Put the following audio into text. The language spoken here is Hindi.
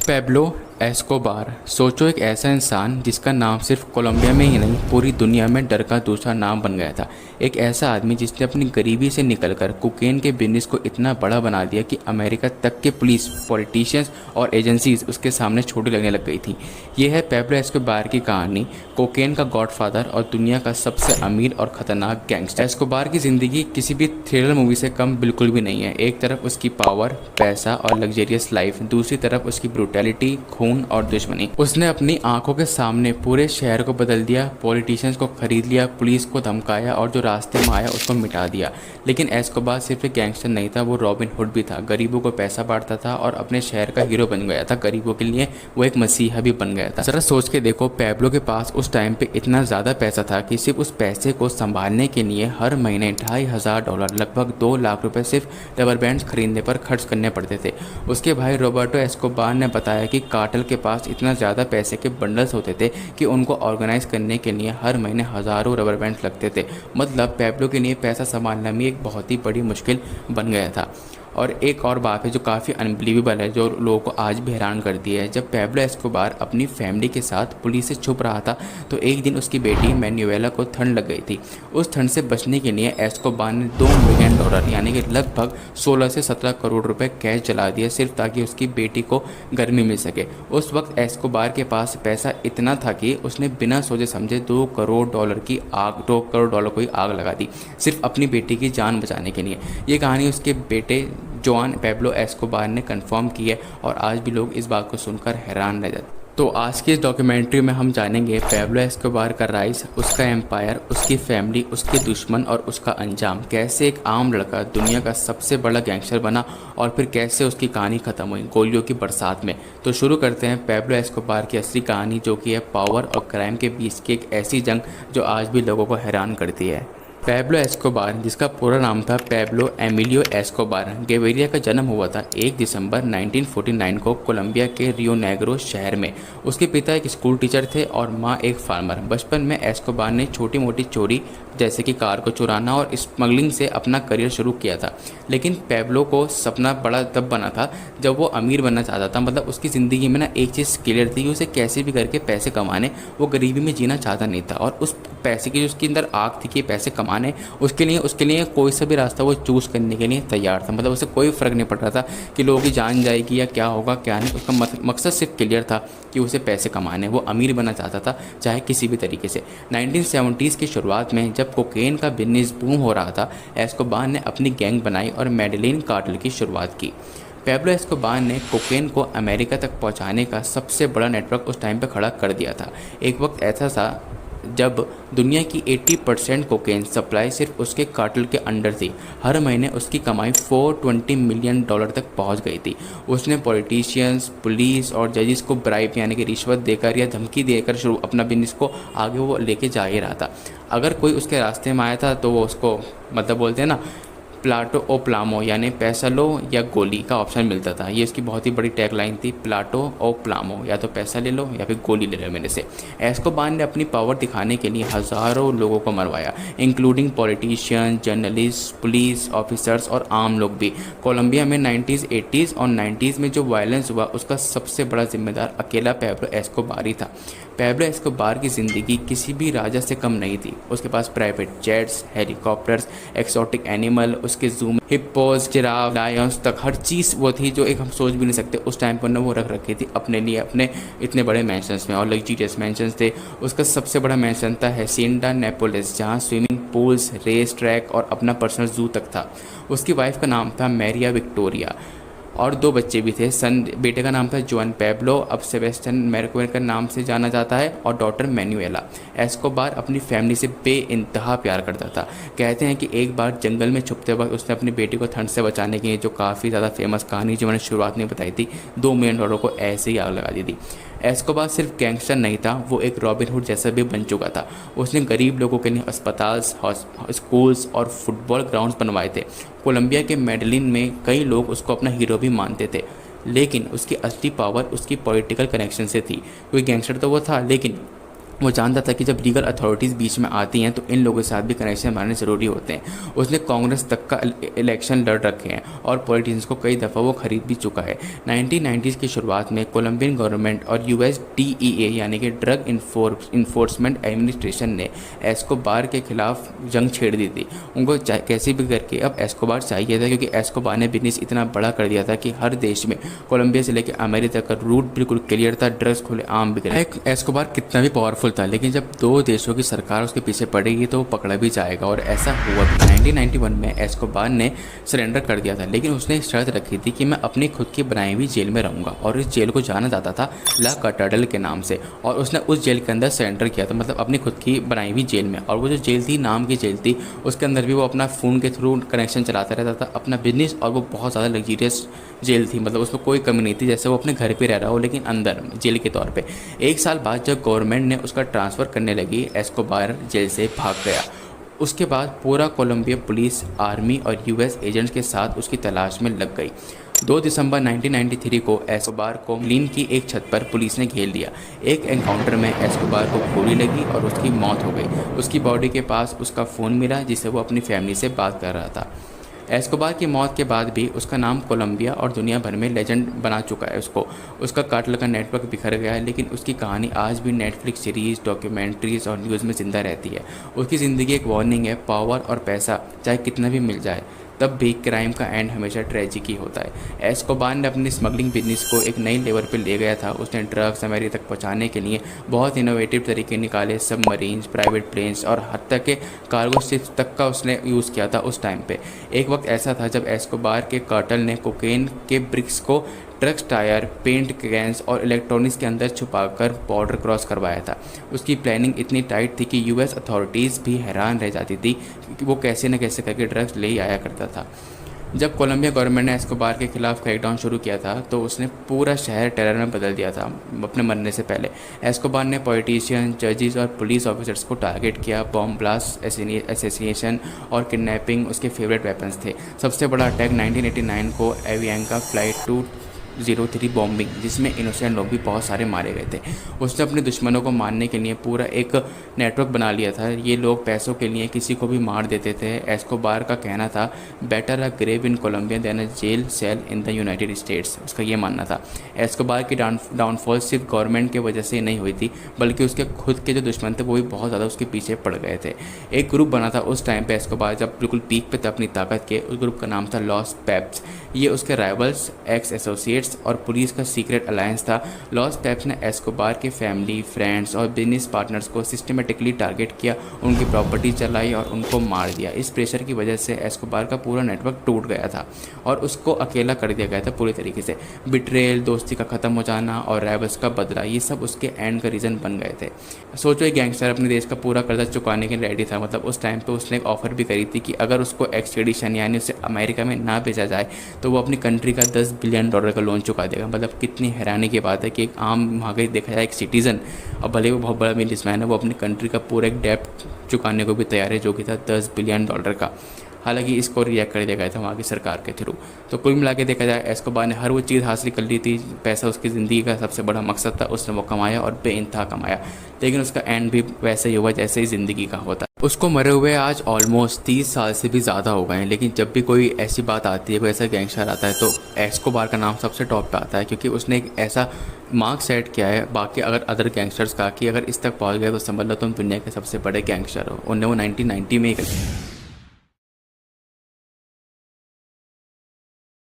Pablo Escobar. सोचो, एक ऐसा इंसान जिसका नाम सिर्फ कोलंबिया में ही नहीं पूरी दुनिया में डर का दूसरा नाम बन गया था। एक ऐसा आदमी जिसने अपनी गरीबी से निकलकर कोकेन के बिजनेस को इतना बड़ा बना दिया कि अमेरिका तक के पुलिस, पॉलिटिशियंस और एजेंसीज उसके सामने छोटी लगने लग गई थी। ये है पेब्लो एस्कोबार की कहानी, कोकेन का गॉडफादर और दुनिया का सबसे अमीर और खतरनाक गैंगस्टर। एस्कोबार की ज़िंदगी किसी भी थ्रिलर मूवी से कम बिल्कुल भी नहीं है। एक तरफ उसकी पावर, पैसा और लग्जरियस लाइफ, दूसरी तरफ उसकी ब्रूटैलिटी, खून और दुश्मनी। उसने अपनी आंखों के सामने पूरे शहर को बदल दिया, पॉलिटिशियंस को खरीद लिया, पुलिस को धमकाया और जो रास्ते में आया उसको मिटा दिया। लेकिन एस्कोबार सिर्फ एक गैंगस्टर नहीं था, वो रॉबिन हुड भी था। गरीबों को पैसा बांटता था और अपने शहर का हीरो बन गया था। गरीबों के लिए वो एक मसीहा भी बन गया था। जरा सोच के देखो, पेब्लो के पास उस टाइम पे इतना ज़्यादा पैसा था कि सिर्फ उस पैसे को संभालने के लिए हर महीने $2,500, लगभग 2 लाख रुपए सिर्फ रबर बैंड्स खरीदने पर खर्च करने पड़ते थे। उसके भाई रॉबर्टो एस्कोबार ने बताया कि कार्टेल के पास इतना ज़्यादा पैसे के बंडल्स होते थे कि उनको ऑर्गेनाइज करने के लिए हर महीने हज़ारों रबर बैंड्स लगते थे। मतलब पेब्लो के लिए पैसा संभालना भी एक बहुत ही बड़ी मुश्किल बन गया था। और एक और बात है जो काफ़ी अनबिलीवेबल है, जो लोगों को आज भी हैरान करती है। जब पेब्लो एस्कोबार अपनी फैमिली के साथ पुलिस से छुप रहा था तो एक दिन उसकी बेटी मैन्युएला को ठंड लग गई थी। उस ठंड से बचने के लिए एस्कोबार ने $2 मिलियन यानी कि लगभग 16 से 17 करोड़ रुपए कैश जला दिए, सिर्फ ताकि उसकी बेटी को गर्मी मिल सके। उस वक्त एस्कोबार के पास पैसा इतना था कि उसने बिना सोचे समझे $2 करोड़ को ही आग लगा दी, सिर्फ अपनी बेटी की जान बचाने के लिए। ये कहानी उसके बेटे जोआन पेब्लो एस्कोबार ने कंफर्म की है और आज भी लोग इस बात को सुनकर हैरान रह जाते। तो आज की इस डॉक्यूमेंट्री में हम जानेंगे पेब्लो एस्कोबार का राइज, उसका एम्पायर, उसकी फैमिली, उसके दुश्मन और उसका अंजाम। कैसे एक आम लड़का दुनिया का सबसे बड़ा गैंगस्टर बना और फिर कैसे उसकी कहानी खत्म हुई गोलियों की बरसात में। तो शुरू करते हैं पेब्लो एस्कोबार की असली कहानी, जो कि है पावर और क्राइम के बीच की एक ऐसी जंग जो आज भी लोगों को हैरान करती है। पेब्लो एस्कोबार, जिसका पूरा नाम था पेब्लो एमिलियो एस्कोबार, गेविरिया का जन्म हुआ था 1 दिसंबर 1949 को कोलंबिया के रियो नेग्रो शहर में। उसके पिता एक स्कूल टीचर थे और माँ एक फार्मर। बचपन में एस्कोबार ने छोटी मोटी चोरी जैसे कि कार को चुराना और स्मगलिंग से अपना करियर शुरू किया था। लेकिन पेब्लो को सपना बड़ा तब बना था जब वो अमीर बनना चाहता था। मतलब उसकी ज़िंदगी में ना एक चीज़ क्लियर थी कि उसे कैसे भी करके पैसे कमाने, वो गरीबी में जीना चाहता नहीं था। और उस पैसे की जो उसके अंदर आग थी कि पैसे कमाने, उसके लिए कोई सा भी रास्ता वो चूज़ करने के लिए तैयार था। मतलब उसे कोई फ़र्क नहीं पड़ रहा था कि लोगों की जान जाएगी या क्या होगा क्या नहीं। उसका मकसद सिर्फ क्लियर था कि उसे पैसे कमाने, वो अमीर बनना चाहता था चाहे किसी भी तरीके से। 1970s की शुरुआत में जब कोकेन का बिजनेस बूम हो रहा था, एस्कोबार ने अपनी गैंग बनाई और मेडेलिन कार्टेल की शुरुआत की। पेब्लो एस्कोबार ने कोकेन को अमेरिका तक पहुंचाने का सबसे बड़ा नेटवर्क उस टाइम पे खड़ा कर दिया था। एक वक्त ऐसा था जब दुनिया की 80% कोकेन सप्लाई सिर्फ उसके कार्टेल के अंडर थी। हर महीने उसकी कमाई $420 मिलियन तक पहुंच गई थी। उसने पॉलिटिशियंस, पुलिस और जजेस को ब्राइब यानी कि रिश्वत देकर या धमकी देकर शुरू अपना बिजनेस को आगे वो लेके जा ही रहा था। अगर कोई उसके रास्ते में आया था तो वो उसको मतलब बोलते हैं ना, प्लाटो ओ प्लामो यानी पैसा लो या गोली का ऑप्शन मिलता था। ये इसकी बहुत ही बड़ी टैगलाइन थी, प्लाटो ओ प्लामो, या तो पैसा ले लो या फिर गोली ले लो मेरे से। एस्कोबार ने अपनी पावर दिखाने के लिए हज़ारों लोगों को मरवाया, including politician, journalist, police officers और आम लोग भी। कोलंबिया में 90s, 80s और 90s में जो वायलेंस हुआ उसका सबसे बड़ा जिम्मेदार अकेला पेब्लो एस्कोबार ही था। पेब्लो एस्कोबार की ज़िंदगी किसी भी राजा से कम नहीं थी। उसके पास private jets, helicopters, exotic animal, उसके जू में हिप्पोज, जिराफ, लायंस तक हर चीज़ वो थी जो एक हम सोच भी नहीं सकते। उस टाइम पर ना वो रख रखी थी अपने लिए, अपने इतने बड़े मैंशंस में और लग्जरियस मैंशंस थे। उसका सबसे बड़ा मैंशन था हेसिंडा नेपोलिस, जहाँ स्विमिंग पूल्स, रेस ट्रैक और अपना पर्सनल जू तक था। उसकी वाइफ का नाम था मैरिया विक्टोरिया और 2 बच्चे भी थे। सन बेटे का नाम था जोन पेब्लो, अब सेबेस्टियन मैर्कुर के नाम से जाना जाता है, और डॉटर मैन्युएला। एस्कोबार अपनी फैमिली से बेइंतहा प्यार करता था। कहते हैं कि एक बार जंगल में छुपते वक्त उसने अपनी बेटी को ठंड से बचाने के लिए, जो काफ़ी ज़्यादा फेमस कहानी जो मैंने शुरुआत में बताई थी, $2 मिलियन को ऐसे ही आग लगा दी थी। एस्कोबार सिर्फ गैंगस्टर नहीं था, वो एक रॉबिन हुड जैसा भी बन चुका था। उसने गरीब लोगों के लिए अस्पताल, स्कूल्स और फुटबॉल ग्राउंड्स बनवाए थे। कोलंबिया के मेडेलिन में कई लोग उसको अपना हीरो भी मानते थे, लेकिन उसकी असली पावर उसकी पॉलिटिकल कनेक्शन से थी। कोई गैंगस्टर तो वो था, लेकिन वो जानता था कि जब लीगल अथॉरिटीज़ बीच में आती हैं तो इन लोगों के साथ भी कनेक्शन बनाने ज़रूरी होते हैं। उसने कांग्रेस तक का इलेक्शन लड़ रखे हैं और पॉलिटिशियंस को कई दफ़ा वो खरीद भी चुका है। 1990s की शुरुआत में कोलंबियन गवर्नमेंट और US DEA यानी कि ड्रग इन्फोर्समेंट एडमिनिस्ट्रेशन ने एस्कोबार के खिलाफ जंग छेड़ दी थी। उनको कैसे भी करके अब एस्कोबार चाहिए था, क्योंकि एस्कोबार ने बिजनेस इतना बड़ा कर दिया था कि हर देश में कोलंबिया से लेकर अमेरिका का रूट बिल्कुल क्लियर था, ड्रग्स खुले आम बिक रहे। एस्कोबार कितना भी पावरफुल था, लेकिन जब दो देशों की सरकार उसके पीछे पड़ेगी तो वो पकड़ा भी जाएगा, और ऐसा हुआ भी। 1991 में एस्कोबार ने सरेंडर कर दिया था, लेकिन उसने एक शर्त रखी थी कि मैं अपनी खुद की बनाई हुई जेल में रहूँगा, और इस जेल को जाना जाता था ला कटाडल के नाम से, और उसने उस जेल के अंदर सरेंडर किया था, मतलब अपनी खुद की बनाई हुई जेल में। और वो जो जेल थी, नाम की जेल थी, उसके अंदर भी वो अपना फ़ोन के थ्रू कनेक्शन चलाता रहता था, अपना बिजनेस, और वो बहुत ज़्यादा लग्जरियस जेल थी, मतलब उसमें कोई कमी नहीं थी, जैसे वो अपने घर पे रह रहा हो लेकिन अंदर जेल के तौर पे। एक साल बाद जब गवर्नमेंट ने उसका ट्रांसफ़र करने लगी, एस्कोबार जेल से भाग गया। उसके बाद पूरा कोलंबिया पुलिस, आर्मी और US एजेंट्स के साथ उसकी तलाश में लग गई। 2 दिसंबर 1993 को एस्कोबार को लीन की एक छत पर पुलिस ने घेर लिया। एक एनकाउंटर में एस्कोबार को गोली लगी और उसकी मौत हो गई। उसकी बॉडी के पास उसका फ़ोन मिला जिससे वो अपनी फैमिली से बात कर रहा था। एस्कोबार की मौत के बाद भी उसका नाम कोलंबिया और दुनिया भर में लेजेंड बना चुका है उसका काटल का नेटवर्क बिखर गया है, लेकिन उसकी कहानी आज भी नेटफ्लिक्स सीरीज़, डॉक्यूमेंट्रीज और न्यूज़ में ज़िंदा रहती है। उसकी ज़िंदगी एक वार्निंग है, पावर और पैसा चाहे कितना भी मिल जाए, तब भी क्राइम का एंड हमेशा ट्रेजिक ही होता है। एस्कोबार ने अपनी स्मगलिंग बिजनेस को एक नई लेवल पर ले गया था। उसने ड्रग्स अमेरिका तक पहुंचाने के लिए बहुत इनोवेटिव तरीके निकाले, सबमरीन्स, प्राइवेट प्लेन्स और हत्या के कार्गो शिप्स तक का उसने यूज़ किया था उस टाइम पे। एक वक्त ऐसा था जब एस्कोबार के कार्टेल ने कोकेन के ब्रिक्स को ट्रक्स, टायर, पेंट कैंस और इलेक्ट्रॉनिक्स के अंदर छुपाकर बॉर्डर क्रॉस करवाया था। उसकी प्लानिंग इतनी टाइट थी कि US अथॉरिटीज़ भी हैरान रह जाती थी कि वो कैसे न कैसे करके ड्रग्स ले ही आया करता था। जब कोलंबिया गवर्नमेंट ने एस्कोबार के खिलाफ क्रैकडाउन शुरू किया था तो उसने पूरा शहर टेरर में बदल दिया था। अपने मरने से पहले एस्कोबार ने पॉलिटिशियन, जजेस और पुलिस ऑफिसर्स को टारगेट किया। बॉम्ब ब्लास्ट, एसेसिनेशन और किडनैपिंग उसके फेवरेट वेपन्स थे। सबसे बड़ा अटैक 1989 को एवियांका फ्लाइट 203 बॉम्बिंग, जिसमें इनोसेंट लोग भी बहुत सारे मारे गए थे। उसने अपने दुश्मनों को मारने के लिए पूरा एक नेटवर्क बना लिया था। ये लोग पैसों के लिए किसी को भी मार देते थे। एस्कोबार का कहना था, better a grave in Colombia than a jail cell in the United States. उसका ये मानना था। एस्कोबार की डाउनफॉल सिर्फ गवर्नमेंट की वजह से नहीं हुई थी, बल्कि उसके खुद के जो दुश्मन थे वो भी बहुत ज़्यादा उसके पीछे पड़ गए थे। एक ग्रुप बना था उस टाइम पे, एस्कोबार जब बिल्कुल पीक पे था अपनी ताकत के, उस ग्रुप का नाम था लॉस पेप्स। ये उसके राइवल्स, एक्स एसोसिएट्स और पुलिस का सीक्रेट अलायंस था। लॉस पेप्स ने एस्कोबार के फैमिली, फ्रेंड्स और बिजनेस पार्टनर्स को सिस्टमेटिकली टारगेट किया, उनकी प्रॉपर्टी चलाई और उनको मार दिया। इस प्रेशर की वजह से एस्कोबार का पूरा नेटवर्क टूट गया था और उसको अकेला कर दिया गया था पूरी तरीके से। बिट्रेल, दोस्ती का ख़त्म हो जाना और राइवल्स का बदला, ये सब उसके एंड का रीज़न बन गए थे। सोचो, एक गैंगस्टर अपने देश का पूरा कर्जा चुकाने के लिए रेडी था। मतलब उस टाइम पे उसने एक ऑफर भी करी थी कि अगर उसको एक्सट्रेडिशन यानी उसे अमेरिका में ना भेजा जाए तो वो अपनी कंट्री का $10 बिलियन का लोन चुका देगा। मतलब कितनी हैरानी की बात है कि एक आम वहाँ का देखा जाए एक सिटीज़न, और भले वो बहुत बड़ा बिजनेसमैन है, वो अपनी कंट्री का पूरा एक डेप्ट चुकाने को भी तैयार है, जो कि था $10 बिलियन का। हालांकि इसको रिएक्ट कर दिया गया था वहाँ की सरकार के थ्रू। तो कुल मिला के देखा जाए, एस्कोबार ने हर वो चीज़ हासिल कर ली थी। पैसा उसकी ज़िंदगी का सबसे बड़ा मकसद था, उसने वो कमाया और बेइंतहा कमाया, लेकिन उसका एंड भी वैसे ही हुआ जैसे ही ज़िंदगी का होता है। उसको मरे हुए आज ऑलमोस्ट 30 साल से भी ज़्यादा हो गए हैं, लेकिन जब भी कोई ऐसी बात आती है, कोई ऐसा गैंगस्टर आता है, तो एस्कोबार का नाम सबसे टॉप पे आता है, क्योंकि उसने एक ऐसा मार्क सेट किया है बाकी अगर अदर गैंगस्टर्स का कि अगर इस तक पहुँच गए तो समझ लो तुम दुनिया के सबसे बड़े गैंगस्टर हो। उन्हें वो 1990 में ही